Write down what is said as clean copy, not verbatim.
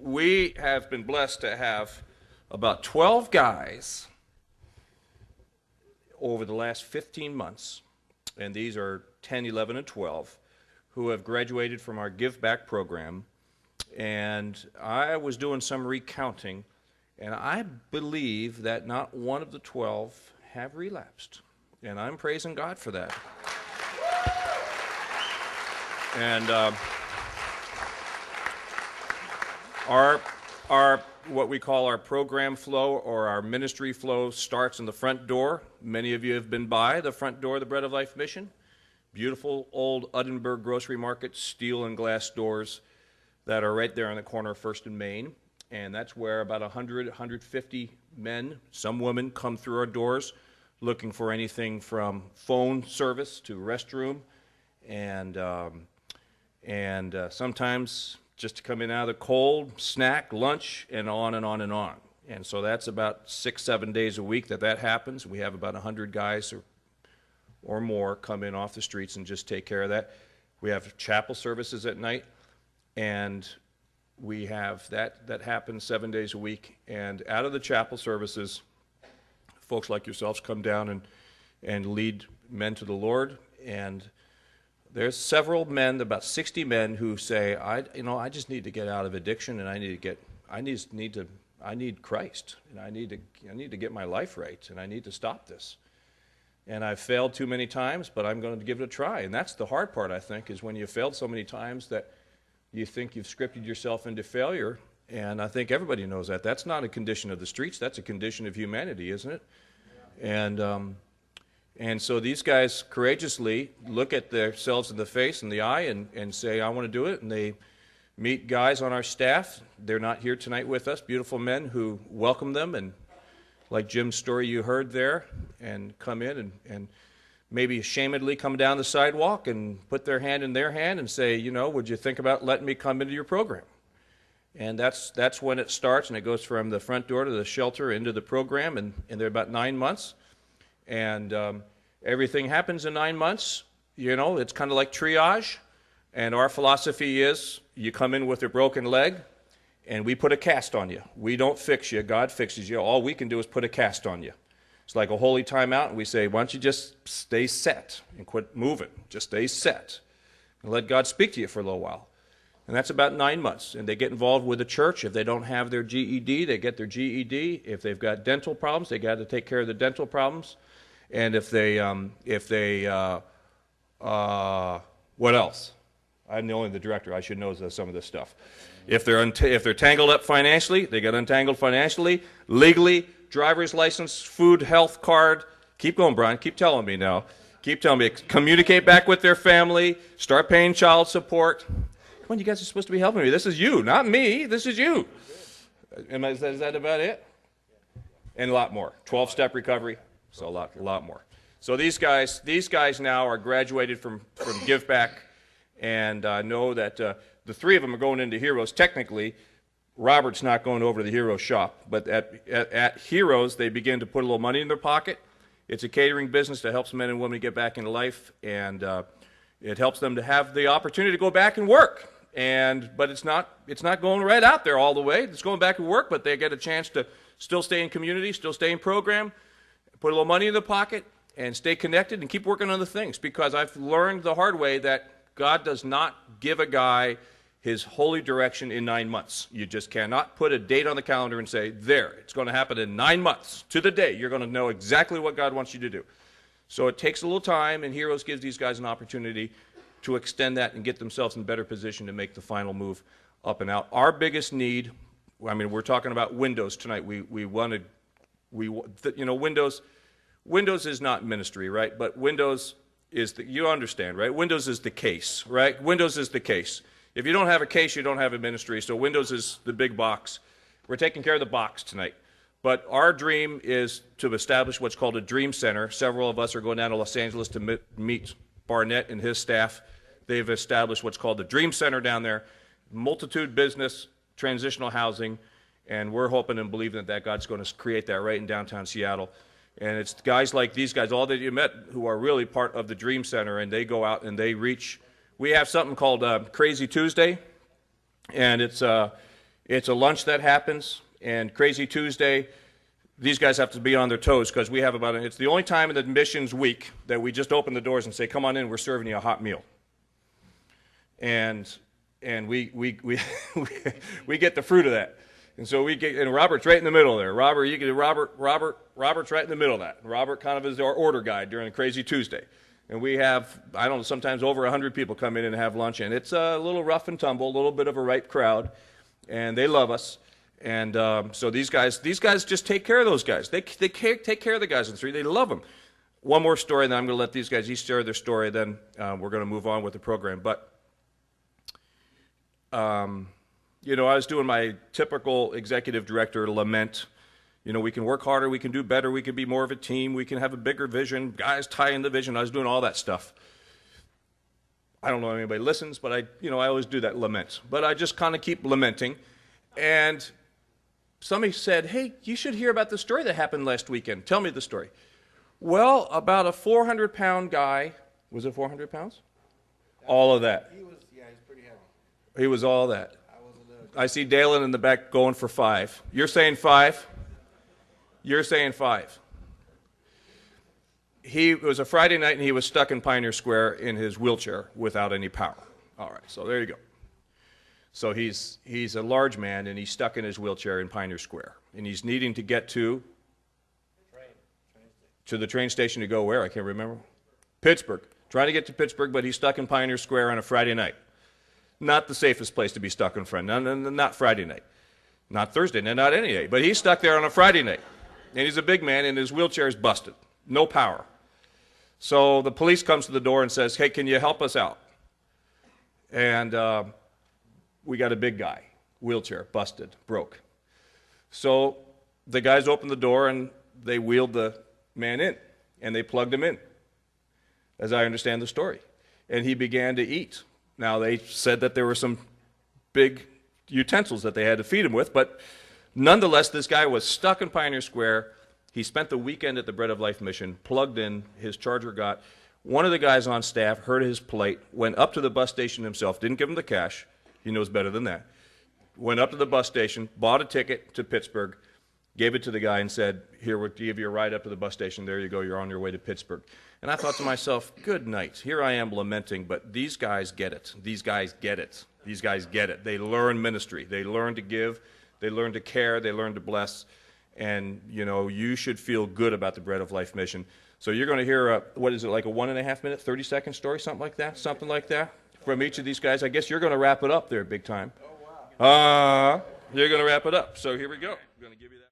we have been blessed to have about 12 guys over the last 15 months, and these are 10, 11, and 12, who have graduated from our Give Back program. And I was doing some recounting, and I believe that not one of the 12 have relapsed. And I'm praising God for that. And our what we call our program flow or our ministry flow starts in the front door. Many of you have been by the front door of the Bread of Life Mission. Beautiful old Uddenberg Grocery Market, steel and glass doors that are right there on the corner of First and Main. And that's where about 100, 150 men, some women, come through our doors looking for anything from phone service to restroom and sometimes just to come in out of the cold, snack, lunch, and on and on and on. And so that's about 6-7 days a week that happens. We have about 100 guys or more come in off the streets and just take care of that. We have chapel services at night, and we have that happens 7 days a week. And out of the chapel services, folks like yourselves come down and lead men to the Lord. And there's several men, about 60 men, who say, I just need to get out of addiction, and I need Christ, and I need to get my life right, and I need to stop this. And I've failed too many times, but I'm going to give it a try. And that's the hard part, I think, is when you've failed so many times that you think you've scripted yourself into failure. And I think everybody knows that. That's not a condition of the streets. That's a condition of humanity, isn't it? Yeah. And so these guys courageously look at themselves in the face and the eye and say, I want to do it. And they meet guys on our staff. They're not here tonight with us, beautiful men who welcome them, and like Jim's story you heard there, and come in and maybe ashamedly come down the sidewalk and put their hand in their hand and say, would you think about letting me come into your program? And that's when it starts, and it goes from the front door to the shelter into the program, and they're about 9 months. And everything happens in 9 months. It's kind of like triage. And our philosophy is you come in with a broken leg, and we put a cast on you. We don't fix you. God fixes you. All we can do is put a cast on you. It's like a holy timeout, and we say, why don't you just stay set and quit moving. Just stay set and let God speak to you for a little while. And that's about 9 months. And they get involved with the church. If they don't have their GED, they get their GED. If they've got dental problems, they got to take care of the dental problems. And what else? I'm only the director. I should know some of this stuff. If they're tangled up financially, they get untangled financially, legally, driver's license, food, health card. Keep going, Brian. Keep telling me now. Keep telling me. Communicate back with their family. Start paying child support. Come on, you guys are supposed to be helping me. This is you, not me. This is you. Is that about it? And a lot more. 12-step recovery. So a lot more. So these guys now are graduated from Give Back, and know that the three of them are going into Heroes. Technically, Robert's not going over to the Heroes shop, but at Heroes, they begin to put a little money in their pocket. It's a catering business that helps men and women get back into life, and it helps them to have the opportunity to go back and work. But it's not going right out there all the way. It's going back and work, but they get a chance to still stay in community, still stay in program, put a little money in the pocket, and stay connected and keep working on the things. Because I've learned the hard way that God does not give a guy his holy direction in 9 months. You just cannot put a date on the calendar and say, there, it's going to happen in 9 months. To the day, you're going to know exactly what God wants you to do. So it takes a little time, and Heroes gives these guys an opportunity to extend that and get themselves in a better position to make the final move up and out. Our biggest need, we're talking about windows tonight. Windows is not ministry, right? But Windows is you understand, right? Windows is the case, right? Windows is the case. If you don't have a case, you don't have a ministry. So Windows is the big box. We're taking care of the box tonight. But our dream is to establish what's called a dream center. Several of us are going down to Los Angeles to meet Barnett and his staff. They've established what's called the Dream Center down there, multitude business, transitional housing, and we're hoping and believing that God's going to create that right in downtown Seattle. And it's guys like these guys, all that you met, who are really part of the Dream Center, and they go out and they reach. We have something called Crazy Tuesday, and it's It's a lunch that happens, and Crazy Tuesday, these guys have to be on their toes because we have it's the only time in the missions week that we just open the doors and say, come on in, we're serving you a hot meal. And we get the fruit of that. And so and Robert's right in the middle there. Robert's right in the middle of that. Robert kind of is our order guide during Crazy Tuesday. And we have, I don't know, sometimes over 100 people come in and have lunch, and it's a little rough and tumble, a little bit of a ripe crowd, and they love us. And so these guys just take care of those guys. They take care of the guys in 3. They love them. One more story, and then I'm going to let these guys each share their story, then we're going to move on with the program. But, you know, I was doing my typical executive director lament. You know, we can work harder, we can do better, we can be more of a team, we can have a bigger vision, guys tie in the vision. I was doing all that stuff. I don't know if anybody listens, but I always do that lament. But I just kind of keep lamenting. And somebody said, hey, you should hear about the story that happened last weekend. Tell me the story. Well, about a 400-pound guy, was it 400 pounds? All of that. He was pretty heavy. He was all that. I see Dalen in the back going for 5. You're saying 5? You're saying 5. It was a Friday night, and he was stuck in Pioneer Square in his wheelchair without any power. All right, so there you go. So he's a large man, and he's stuck in his wheelchair in Pioneer Square, and he's needing to get to the train station to go where? I can't remember. Pittsburgh. Trying to get to Pittsburgh, but he's stuck in Pioneer Square on a Friday night. Not the safest place to be stuck in front. Not Friday night. Not Thursday night, not any day. But he's stuck there on a Friday night. And he's a big man, and his wheelchair is busted. No power. So the police comes to the door and says, hey, can you help us out? And we got a big guy, wheelchair, busted, broke. So the guys opened the door, and they wheeled the man in, and they plugged him in, as I understand the story. And he began to eat. Now, they said that there were some big utensils that they had to feed him with, but nonetheless, this guy was stuck in Pioneer Square. He spent the weekend at the Bread of Life mission, plugged in, his charger got. One of the guys on staff heard his plight, went up to the bus station himself, didn't give him the cash, he knows better than that, went up to the bus station, bought a ticket to Pittsburgh, gave it to the guy and said, here, we'll give you a ride up to the bus station, there you go, you're on your way to Pittsburgh. And I thought to myself, good night, here I am lamenting, but these guys get it. These guys get it. These guys get it. They learn ministry. They learn to give. They learn to care. They learn to bless. And, you know, you should feel good about the Bread of Life mission. So you're going to hear, what is it, like a 1.5 minute, 30-second story, something like that? Something like that from each of these guys. I guess you're going to wrap it up there big time. Oh, wow. You're going to wrap it up. So here we go. I'm going to give you that.